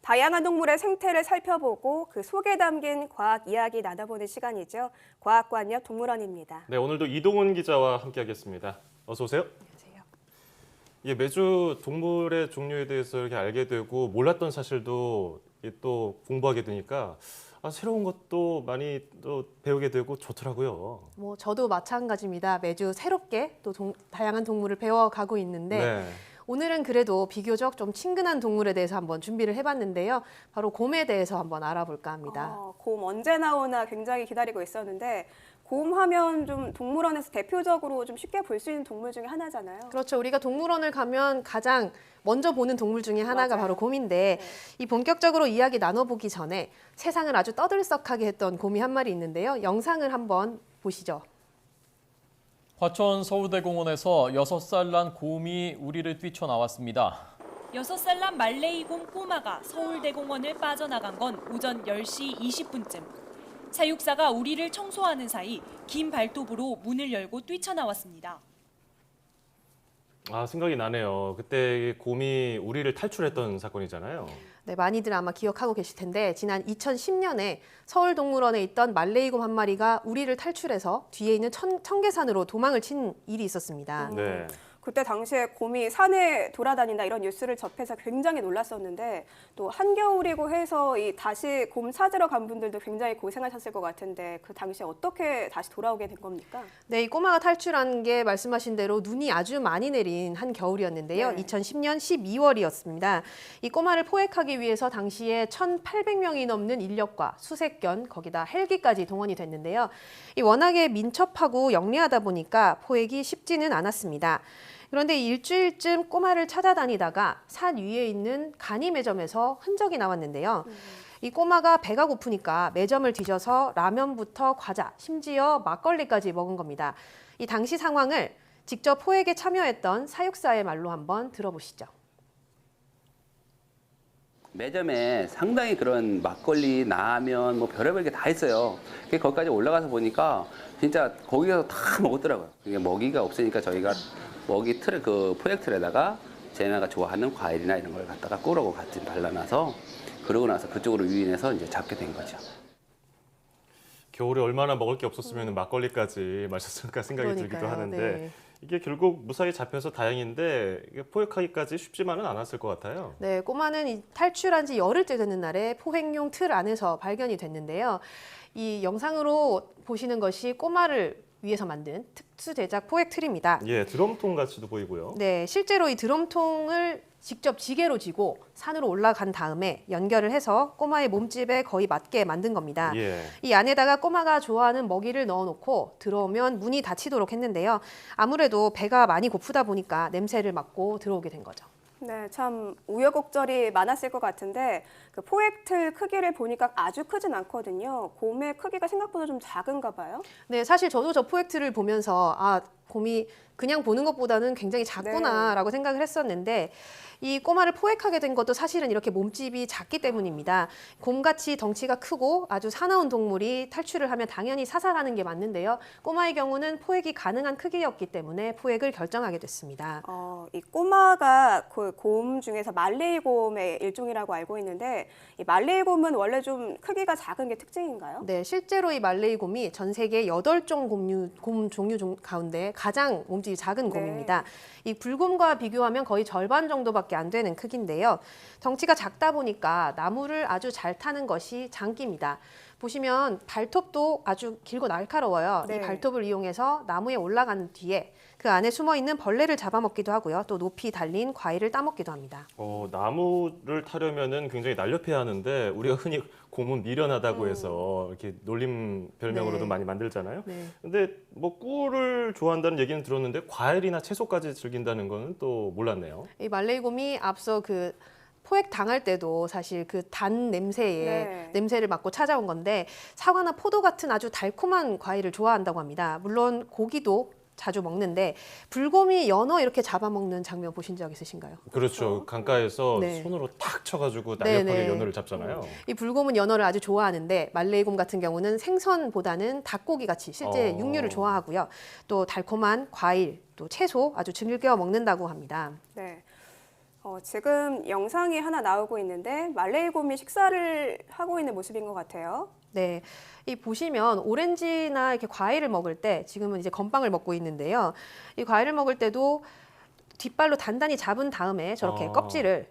다양한 동물의 생태를 살펴보고 그 속에 담긴 과학 이야기 나눠보는 시간이죠. 과학관역 동물원입니다. 네, 오늘도 이동훈 기자와 함께하겠습니다. 어서 오세요. 안녕하세요. 예, 매주 동물의 종류에 대해서 이렇게 알게 되고 몰랐던 사실도 또 공부하게 되니까 새로운 것도 많이 또 배우게 되고 좋더라고요. 저도 마찬가지입니다. 매주 새롭게 또 다양한 동물을 배워가고 있는데 네. 오늘은 그래도 비교적 좀 친근한 동물에 대해서 한번 준비를 해봤는데요. 바로 곰에 대해서 한번 알아볼까 합니다. 곰 언제 나오나 굉장히 기다리고 있었는데 곰 하면 좀 동물원에서 대표적으로 좀 쉽게 볼 수 있는 동물 중에 하나잖아요. 그렇죠. 우리가 동물원을 가면 가장 먼저 보는 동물 중에 하나가 맞아요. 바로 곰인데 이 본격적으로 이야기 나눠보기 전에 세상을 아주 떠들썩하게 했던 곰이 한 마리 있는데요. 영상을 한번 보시죠. 화천 서울대공원에서 6살 난 곰이 우리를 뛰쳐나왔습니다. 6살 난 말레이곰 꼬마가 서울대공원을 빠져나간 건 오전 10시 20분쯤. 사육사가 우리를 청소하는 사이 긴 발톱으로 문을 열고 뛰쳐나왔습니다. 생각이 나네요. 그때 곰이 우리를 탈출했던 사건이잖아요. 네, 많이들 아마 기억하고 계실 텐데 지난 2010년에 서울동물원에 있던 말레이곰 한 마리가 우리를 탈출해서 뒤에 있는 청계산으로 도망을 친 일이 있었습니다. 네. 그때 당시에 곰이 산에 돌아다닌다 이런 뉴스를 접해서 굉장히 놀랐었는데 또 한겨울이고 해서 다시 곰 찾으러 간 분들도 굉장히 고생하셨을 것 같은데 그 당시에 어떻게 다시 돌아오게 된 겁니까? 네, 이 꼬마가 탈출한 게 말씀하신 대로 눈이 아주 많이 내린 한 겨울이었는데요. 네. 2010년 12월이었습니다. 이 꼬마를 포획하기 위해서 당시에 1,800명이 넘는 인력과 수색견, 거기다 헬기까지 동원이 됐는데요. 이 워낙에 민첩하고 영리하다 보니까 포획이 쉽지는 않았습니다. 그런데 일주일쯤 꼬마를 찾아다니다가 산 위에 있는 간이 매점에서 흔적이 나왔는데요. 이 꼬마가 배가 고프니까 매점을 뒤져서 라면부터 과자, 심지어 막걸리까지 먹은 겁니다. 이 당시 상황을 직접 포획에 참여했던 사육사의 말로 한번 들어보시죠. 매점에 상당히 그런 막걸리, 라면, 별의별 게 다 있어요. 거기까지 올라가서 보니까 진짜 거기서 다 먹었더라고요. 이게 먹이가 없으니까 저희가 먹이 틀에 포획 틀에다가 쟤네가 좋아하는 과일이나 이런 걸 갖다가 꾸러고 같이 발라놔서 그러고 나서 그쪽으로 유인해서 이제 잡게 된 거죠. 겨울에 얼마나 먹을 게 없었으면 막걸리까지 마셨을까 생각이 들기도 그러니까요, 하는데 네. 이게 결국 무사히 잡혀서 다행인데 이게 포획하기까지 쉽지만은 않았을 것 같아요. 네, 꼬마는 탈출한 지 열흘째 되는 날에 포획용 틀 안에서 발견이 됐는데요. 이 영상으로 보시는 것이 꼬마를 위해서 만든 특수 제작 포획 틀입니다. 예, 드럼통 같이도 보이고요. 네, 실제로 이 드럼통을 직접 지게로 지고 산으로 올라간 다음에 연결을 해서 꼬마의 몸집에 거의 맞게 만든 겁니다. 예. 이 안에다가 꼬마가 좋아하는 먹이를 넣어놓고 들어오면 문이 닫히도록 했는데요. 아무래도 배가 많이 고프다 보니까 냄새를 맡고 들어오게 된 거죠. 네, 참 우여곡절이 많았을 것 같은데 그 포획틀 크기를 보니까 아주 크진 않거든요. 곰의 크기가 생각보다 좀 작은가 봐요. 네, 사실 저도 저 포획틀을 보면서 곰이 그냥 보는 것보다는 굉장히 작구나라고 생각을 했었는데 이 꼬마를 포획하게 된 것도 사실은 이렇게 몸집이 작기 때문입니다. 곰같이 덩치가 크고 아주 사나운 동물이 탈출을 하면 당연히 사살하는 게 맞는데요. 꼬마의 경우는 포획이 가능한 크기였기 때문에 포획을 결정하게 됐습니다. 이 꼬마가 그 곰 중에서 말레이곰의 일종이라고 알고 있는데 이 말레이곰은 원래 좀 크기가 작은 게 특징인가요? 네, 실제로 이 말레이곰이 전 세계 8종 곰 종류 가운데 가장 몸집이 작은 네. 곰입니다. 이 불곰과 비교하면 거의 절반 정도밖에 안 되는 크기인데요. 덩치가 작다 보니까 나무를 아주 잘 타는 것이 장기입니다. 보시면 발톱도 아주 길고 날카로워요. 네. 이 발톱을 이용해서 나무에 올라간 뒤에 그 안에 숨어있는 벌레를 잡아먹기도 하고요. 또 높이 달린 과일을 따먹기도 합니다. 나무를 타려면은 굉장히 날렵해야 하는데 우리가 흔히 곰은 미련하다고 해서 이렇게 놀림 별명으로도 네. 많이 만들잖아요. 네. 근데 꿀을 좋아한다는 얘기는 들었는데 과일이나 채소까지 즐긴다는 거는 또 몰랐네요. 이 말레이곰이 앞서 포획 당할 때도 사실 그 단 냄새에 네. 냄새를 맡고 찾아온 건데 사과나 포도 같은 아주 달콤한 과일을 좋아한다고 합니다. 물론 고기도 자주 먹는데 불곰이 연어 이렇게 잡아먹는 장면 보신 적 있으신가요? 그렇죠. 강가에서 네. 손으로 탁 쳐가지고 날렵하게 네네. 연어를 잡잖아요. 이 불곰은 연어를 아주 좋아하는데 말레이곰 같은 경우는 생선보다는 닭고기 같이 실제 육류를 좋아하고요. 또 달콤한 과일, 또 채소 아주 즐겨 먹는다고 합니다. 네. 지금 영상이 하나 나오고 있는데 말레이곰이 식사를 하고 있는 모습인 것 같아요. 네, 이 보시면 오렌지나 이렇게 과일을 먹을 때 지금은 이제 건빵을 먹고 있는데요. 이 과일을 먹을 때도 뒷발로 단단히 잡은 다음에 저렇게 껍질을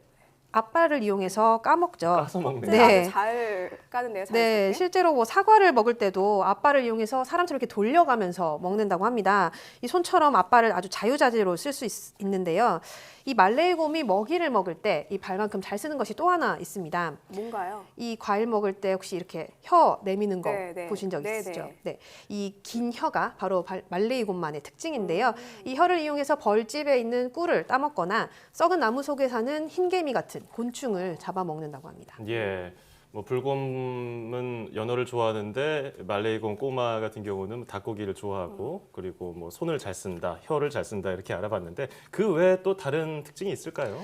앞발을 이용해서 까먹죠. 까서 먹네. 네. 아주 잘 까는데요. 네, 자연스럽게. 실제로 뭐 사과를 먹을 때도 앞발을 이용해서 사람처럼 이렇게 돌려가면서 먹는다고 합니다. 이 손처럼 앞발을 아주 자유자재로 쓸 수 있는데요. 이 말레이곰이 먹이를 먹을 때 이 발만큼 잘 쓰는 것이 또 하나 있습니다. 뭔가요? 이 과일 먹을 때 혹시 이렇게 혀 내미는 거 네, 네. 보신 적 네, 있으시죠? 네. 네. 이 긴 혀가 바로 말레이곰만의 특징인데요. 이 혀를 이용해서 벌집에 있는 꿀을 따먹거나 썩은 나무 속에 사는 흰개미 같은 곤충을 잡아먹는다고 합니다. 예. 뭐 불곰은 연어를 좋아하는데 말레이곰 꼬마 같은 경우는 닭고기를 좋아하고 그리고 뭐 손을 잘 쓴다, 혀를 잘 쓴다 이렇게 알아봤는데 그 외에 또 다른 특징이 있을까요?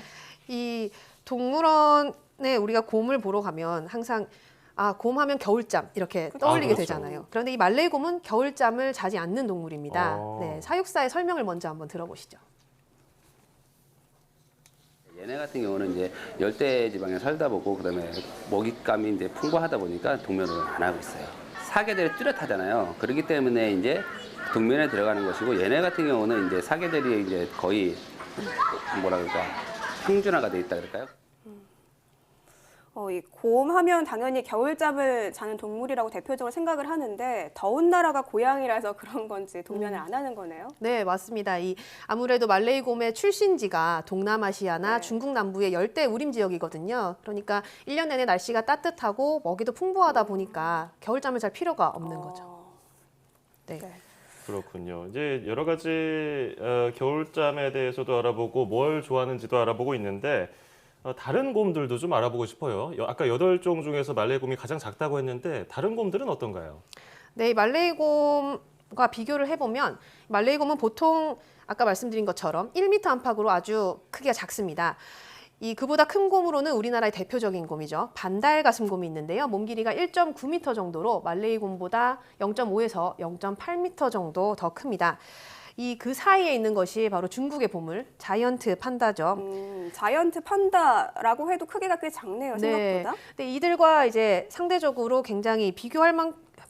이 동물원에 우리가 곰을 보러 가면 항상 곰 하면 겨울잠 이렇게 떠올리게 그렇죠. 되잖아요. 그런데 이 말레이곰은 겨울잠을 자지 않는 동물입니다. 어. 네, 사육사의 설명을 먼저 한번 들어보시죠. 얘네 같은 경우는 이제 열대 지방에 살다 보고 그다음에 먹잇감이 이제 풍부하다 보니까 동면을 안 하고 있어요. 사계들이 뚜렷하잖아요. 그렇기 때문에 이제 동면에 들어가는 것이고 얘네 같은 경우는 이제 사계들이 이제 거의 뭐라 그럴까 평준화가 돼 있다 그럴까요? 이 곰 하면 당연히 겨울잠을 자는 동물이라고 대표적으로 생각을 하는데 더운 나라가 고향이라서 그런 건지 동면을 안 하는 거네요. 네, 맞습니다. 아무래도 말레이곰의 출신지가 동남아시아나 네. 중국 남부의 열대 우림 지역이거든요. 그러니까 1년 내내 날씨가 따뜻하고 먹이도 풍부하다 보니까 겨울잠을 잘 필요가 없는 거죠. 네. 네. 그렇군요. 이제 여러 가지 겨울잠에 대해서도 알아보고 뭘 좋아하는지도 알아보고 있는데 다른 곰들도 좀 알아보고 싶어요. 아까 8종 중에서 말레이곰이 가장 작다고 했는데 다른 곰들은 어떤가요? 네, 이 말레이곰과 비교를 해보면 말레이곰은 보통 아까 말씀드린 것처럼 1m 안팎으로 아주 크기가 작습니다. 그보다 큰 곰으로는 우리나라의 대표적인 곰이죠. 반달가슴곰이 있는데요. 몸 길이가 1.9m 정도로 말레이곰보다 0.5에서 0.8m 정도 더 큽니다. 그 사이에 있는 것이 바로 중국의 보물 자이언트 판다죠. 자이언트 판다라고 해도 크기가 꽤 작네요, 네. 생각보다. 근데 이들과 이제 상대적으로 굉장히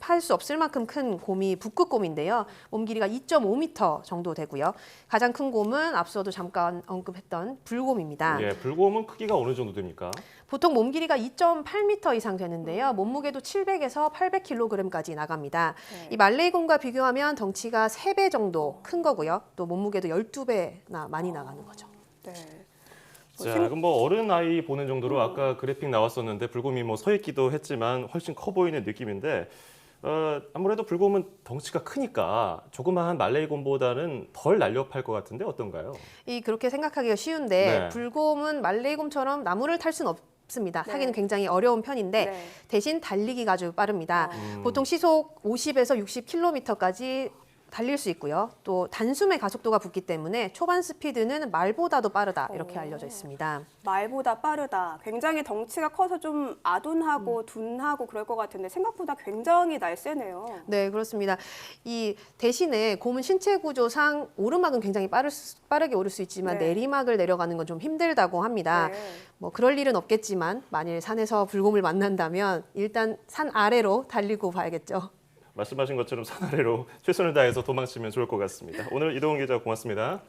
할 수 없을 만큼 큰 곰이 북극곰인데요. 몸 길이가 2.5m 정도 되고요. 가장 큰 곰은 앞서도 잠깐 언급했던 불곰입니다. 예, 불곰은 크기가 어느 정도 됩니까? 보통 몸 길이가 2.8m 이상 되는데요. 몸무게도 700에서 800kg까지 나갑니다. 네. 이 말레이곰과 비교하면 덩치가 3배 정도 큰 거고요. 또 몸무게도 12배나 많이 나가는 거죠. 네. 자, 그럼 뭐 어른 아이 보는 정도로 아까 그래픽 나왔었는데 불곰이 뭐 서 있기도 했지만 훨씬 커 보이는 느낌인데 아무래도 불곰은 덩치가 크니까 조그마한 말레이곰보다는 덜 날렵할 것 같은데 어떤가요? 그렇게 생각하기가 쉬운데 네. 불곰은 말레이곰처럼 나무를 탈 수는 없습니다. 네. 타기는 굉장히 어려운 편인데 네. 대신 달리기가 아주 빠릅니다. 보통 시속 50에서 60km까지 달릴 수 있고요. 또 단숨에 가속도가 붙기 때문에 초반 스피드는 말보다도 빠르다 이렇게 알려져 있습니다. 말보다 빠르다. 굉장히 덩치가 커서 좀 아둔하고 둔하고 그럴 것 같은데 생각보다 굉장히 날쌔네요. 네, 그렇습니다. 대신에 곰은 신체 구조상 오르막은 굉장히 빠르게 오를 수 있지만 네. 내리막을 내려가는 건 좀 힘들다고 합니다. 네. 뭐 그럴 일은 없겠지만 만일 산에서 불곰을 만난다면 일단 산 아래로 달리고 봐야겠죠. 말씀하신 것처럼 산 아래로 최선을 다해서 도망치면 좋을 것 같습니다. 오늘 이동훈 기자 고맙습니다.